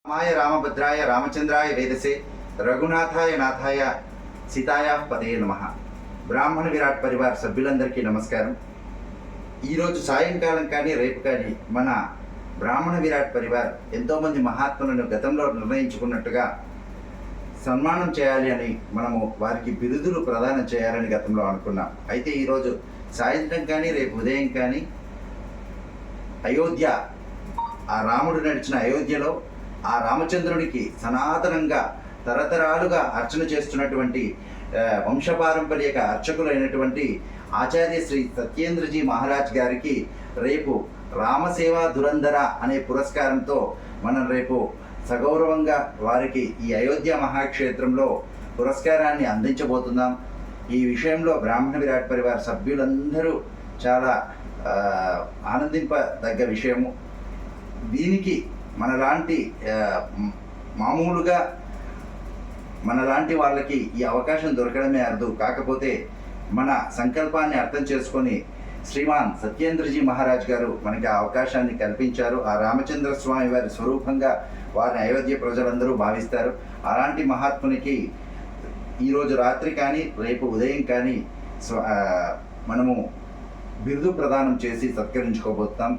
రామాయ రామభద్రాయ రామచంద్రాయ వేదసే రఘునాథాయ నాథాయ సీతాయ పదే నమః. బ్రాహ్మణ విరాట్ పరివార్ సభ్యులందరికీ నమస్కారం. ఈరోజు సాయంకాలం కానీ రేపు కానీ మన బ్రాహ్మణ విరాట్ పరివార్ ఎంతోమంది మహాత్ములను గతంలో నిర్ణయించుకున్నట్టుగా సన్మానం చేయాలి అని మనము వారికి బిరుదులు ప్రదానం చేయాలని గతంలో అనుకున్నాం. అయితే ఈరోజు సాయంత్రం కానీ రేపు ఉదయం కానీ అయోధ్య, ఆ రాముడు నడిచిన అయోధ్యలో ఆ రామచంద్రునికి సనాతనంగా తరతరాలుగా అర్చన చేస్తున్నటువంటి వంశపారంపర్యక అర్చకులైనటువంటి ఆచార్య శ్రీ సత్యేంద్రజీ మహారాజ్ గారికి రేపు రామసేవా దురంధర అనే పురస్కారంతో మనం రేపు సగౌరవంగా వారికి ఈ అయోధ్య మహాక్షేత్రంలో పురస్కారాన్ని అందించబోతున్నాం. ఈ విషయంలో బ్రాహ్మణ విరాట్ పరివార్ సభ్యులందరూ చాలా ఆనందింపదగ్గ విషయము. దీనికి మనలాంటి మామూలుగా మనలాంటి వాళ్ళకి ఈ అవకాశం దొరకడమే అరుదు. కాకపోతే మన సంకల్పాన్ని అర్థం చేసుకొని శ్రీమాన్ సత్యేంద్రజీ మహారాజ్ గారు మనకి ఆ అవకాశాన్ని కల్పించారు. ఆ రామచంద్ర స్వామి వారి స్వరూపంగా వారిని అయోధ్య ప్రజలందరూ భావిస్తారు. అలాంటి మహాత్మునికి ఈరోజు రాత్రి కానీ రేపు ఉదయం కానీ మనము బిరుదు ప్రదానం చేసి సత్కరించుకోబోతాం.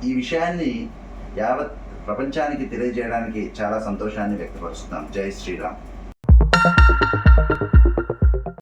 ఈ విషయాన్ని యావత్ ప్రపంచానికి తెలియజేయడానికి చాలా సంతోషాన్ని వ్యక్తపరుస్తున్నాం. జై శ్రీరామ్.